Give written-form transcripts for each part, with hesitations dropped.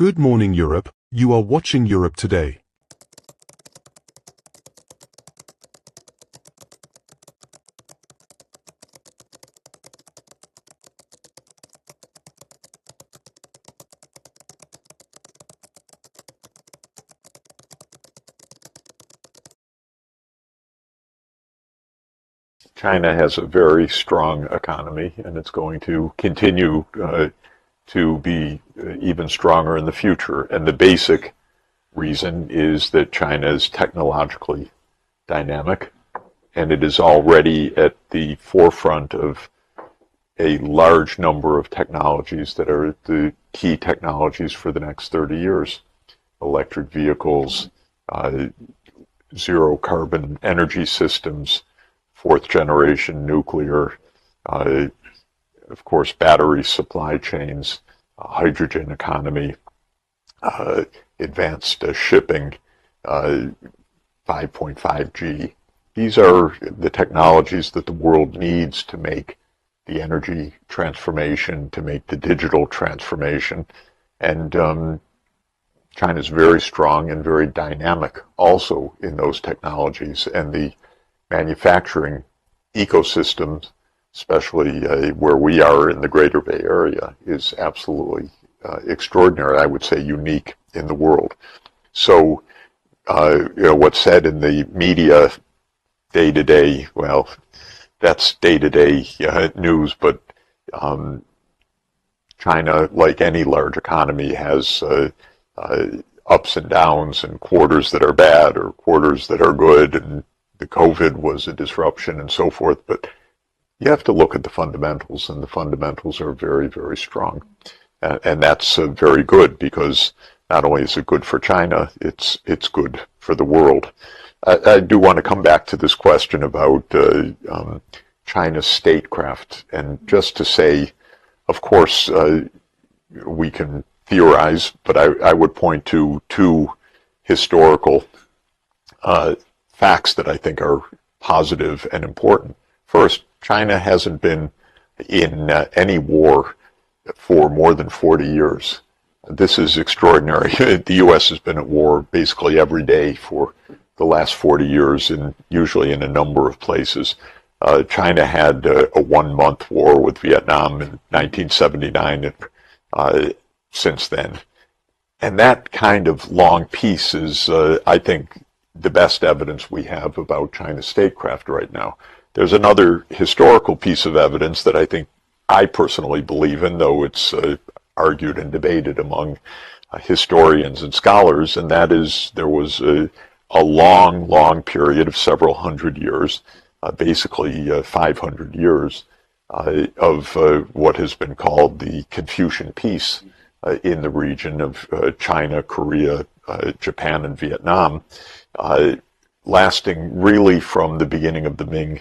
Good morning, Europe. You are watching Europe Today. China has a very strong economy, and it's going to continue to be even stronger in the future. And the basic reason is that China is technologically dynamic, and it is already at the forefront of a large number of technologies that are the key technologies for the next 30 years. Electric vehicles, zero carbon energy systems, fourth generation nuclear, of course, battery supply chains, hydrogen economy, advanced shipping, 5.5G. These are the technologies that the world needs to make the energy transformation, to make the digital transformation. And China is very strong and very dynamic also in those technologies. And the manufacturing ecosystems, especially where we are in the Greater Bay Area, is absolutely extraordinary. I would say unique in the world. So, what's said in the media day to day, well, that's day to day news. But China, like any large economy, has ups and downs, and quarters that are bad or quarters that are good, and the COVID was a disruption and so forth, but you have to look at the fundamentals, and the fundamentals are very, very strong. And that's very good, because not only is it good for China, it's good for the world. I do want to come back to this question about China's statecraft, and just to say, of course, we can theorize, but I would point to two historical facts that I think are positive and important. First, China hasn't been in any war for more than 40 years. This is extraordinary. The U.S. has been at war basically every day for the last 40 years, and usually in a number of places. China had a 1-month war with Vietnam in 1979, and since then. And that kind of long peace is, I think, the best evidence we have about China's statecraft right now. There's another historical piece of evidence that I personally believe in, though it's argued and debated among historians and scholars, and that is there was a long, long period of several hundred years, basically 500 years, of what has been called the Confucian peace in the region of China, Korea, Japan, and Vietnam, lasting really from the beginning of the Ming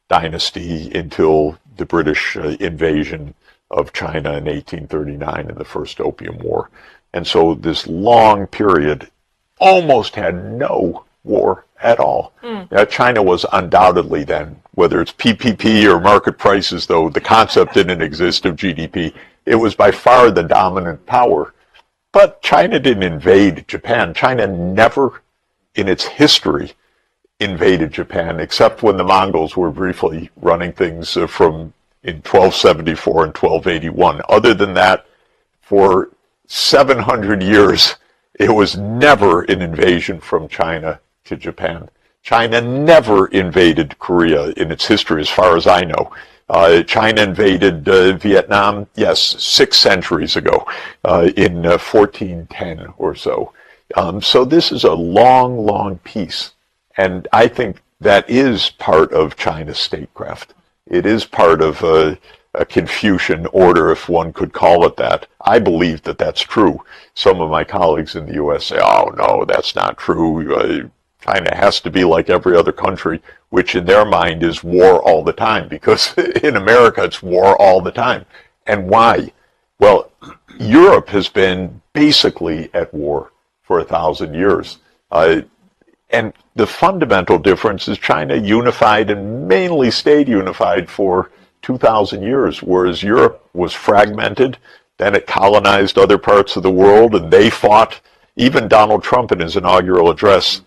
Dynasty until the British invasion of China in 1839 and the First Opium War. And so this long period almost had no war at all. Now, China was undoubtedly then, whether it's PPP or market prices, though the concept didn't exist of GDP, it was by far the dominant power. But China didn't invade Japan. China never in its history invaded Japan, except when the Mongols were briefly running things from in 1274 and 1281. Other than that, for 700 years, it was never an invasion from China to Japan. China never invaded Korea in its history, as far as I know. China invaded Vietnam, yes, 6 centuries ago, in 1410 or so. So this is a long, long peace. And I think that is part of China's statecraft. It is part of a Confucian order, if one could call it that. I believe that that's true. Some of my colleagues in the U.S. say, oh, no, that's not true. China has to be like every other country, which in their mind is war all the time, because in America it's war all the time. And why? Well, Europe has been basically at war for 1,000 years. And the fundamental difference is China unified and mainly stayed unified for 2,000 years, whereas Europe was fragmented then it colonized other parts of the world, and they fought. Even Donald Trump in his inaugural address,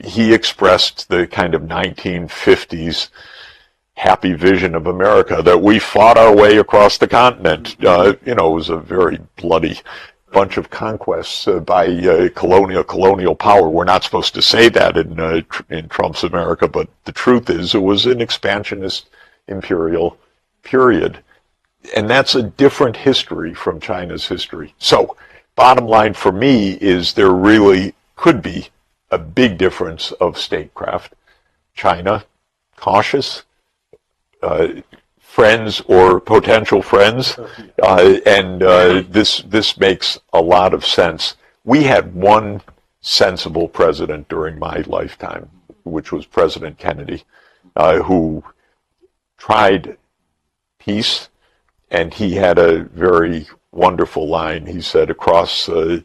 he expressed the kind of 1950s happy vision of America, that we fought our way across the continent. It was a very bloody bunch of conquests by colonial power. We're not supposed to say that in Trump's America, but the truth is it was an expansionist imperial period. And that's a different history from China's history. So, bottom line for me is there really could be a big difference of statecraft. China, cautious, friends or potential friends, and this makes a lot of sense. We had one sensible president during my lifetime, which was President Kennedy, who tried peace, and he had a very wonderful line. He said, across the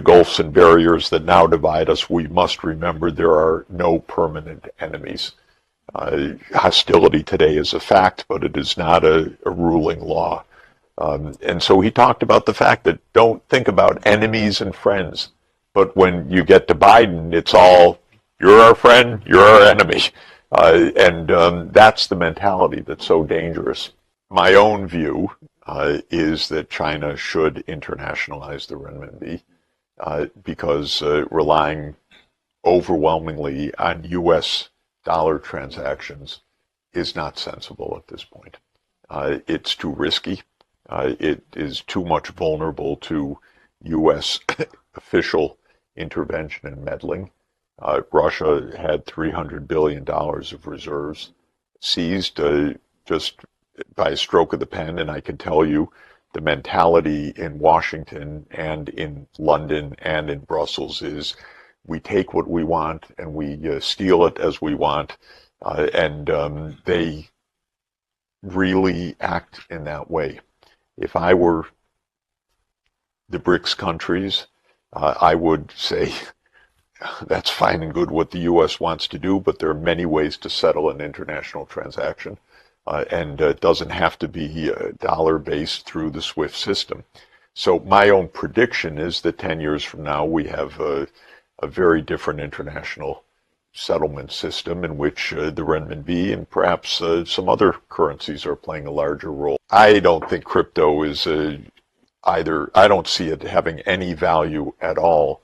gulfs and barriers that now divide us, we must remember there are no permanent enemies. Hostility today is a fact, but it is not a ruling law. And so he talked about the fact that don't think about enemies and friends, but when you get to Biden, it's all, you're our friend, you're our enemy. And that's the mentality that's so dangerous. My own view is that China should internationalize the renminbi because relying overwhelmingly on U.S. dollar transactions is not sensible at this point. It's too risky. It is too much vulnerable to U.S. official intervention and meddling. Russia had $300 billion of reserves seized just by a stroke of the pen, and I can tell you the mentality in Washington and in London and in Brussels is we take what we want and we steal it as we want, and they really act in that way. If I were the BRICS countries, I would say that's fine and good what the U.S. wants to do, but there are many ways to settle an international transaction, and it doesn't have to be dollar-based through the SWIFT system. So my own prediction is that 10 years from now we have a very different international settlement system in which the renminbi and perhaps some other currencies are playing a larger role. I don't think crypto is either. I don't see it having any value at all.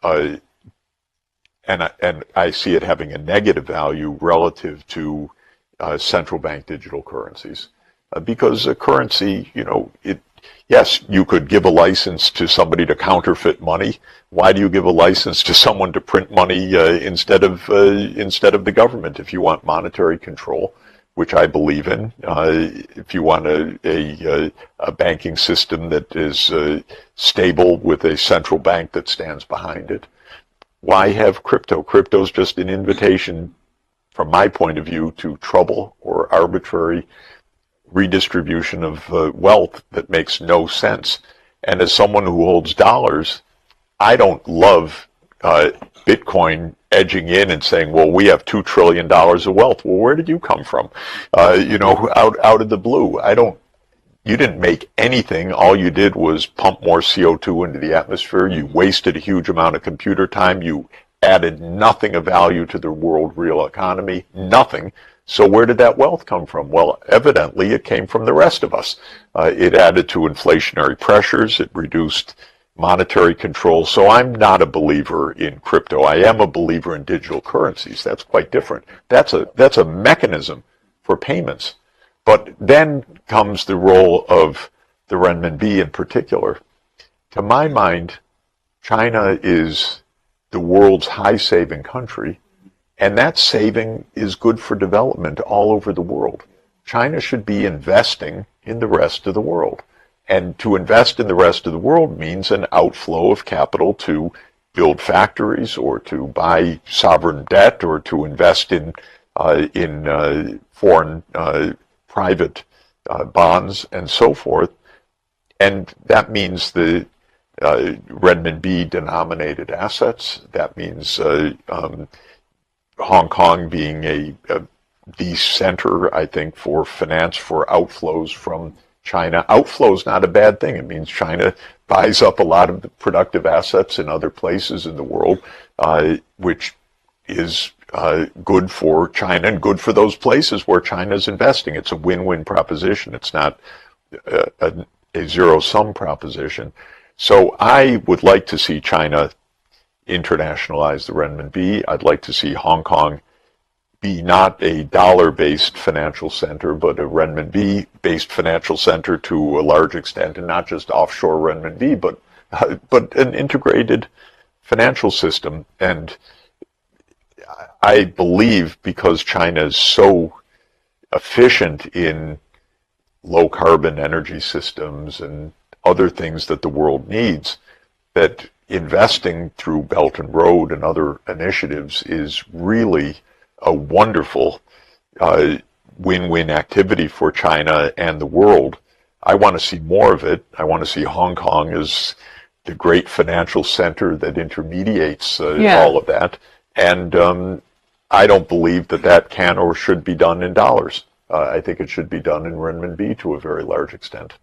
And I see it having a negative value relative to central bank digital currencies, because a currency, yes, you could give a license to somebody to counterfeit money. Why do you give a license to someone to print money instead of the government? If you want monetary control, which I believe in, if you want a banking system that is stable with a central bank that stands behind it. Why have crypto? Crypto is just an invitation, from my point of view, to trouble or arbitrary redistribution of wealth that makes no sense. And as someone who holds dollars, I don't love Bitcoin edging in and saying, well, we have $2 trillion of wealth. Well, where did you come from? Out of the blue. You didn't make anything. All you did was pump more CO2 into the atmosphere. You wasted a huge amount of computer time. You added nothing of value to the world real economy. Nothing. So where did that wealth come from? Well, evidently it came from the rest of us. It added to inflationary pressures. It reduced monetary control. So I'm not a believer in crypto. I am a believer in digital currencies. That's quite different. That's a mechanism for payments. But then comes the role of the renminbi in particular. To my mind, China is the world's high-saving country, and that saving is good for development all over the world. China should be investing in the rest of the world. And to invest in the rest of the world means an outflow of capital to build factories or to buy sovereign debt or to invest in foreign private bonds and so forth. And that means the renminbi denominated assets. That means Hong Kong being a the center, I think, for finance for outflows from China. Outflow is not a bad thing. It means China buys up a lot of the productive assets in other places in the world, which is good for China and good for those places where China is investing. It's a win-win proposition. It's not a zero-sum proposition. So I would like to see China internationalize the renminbi. I'd like to see Hong Kong be not a dollar-based financial center, but a renminbi-based financial center to a large extent, and not just offshore renminbi, but an integrated financial system. And I believe because China is so efficient in low-carbon energy systems and other things that the world needs, that investing through Belt and Road and other initiatives is really a wonderful win-win activity for China and the world. I want to see more of it. I want to see Hong Kong as the great financial center that intermediates all of that. And I don't believe that that can or should be done in dollars. I think it should be done in renminbi to a very large extent.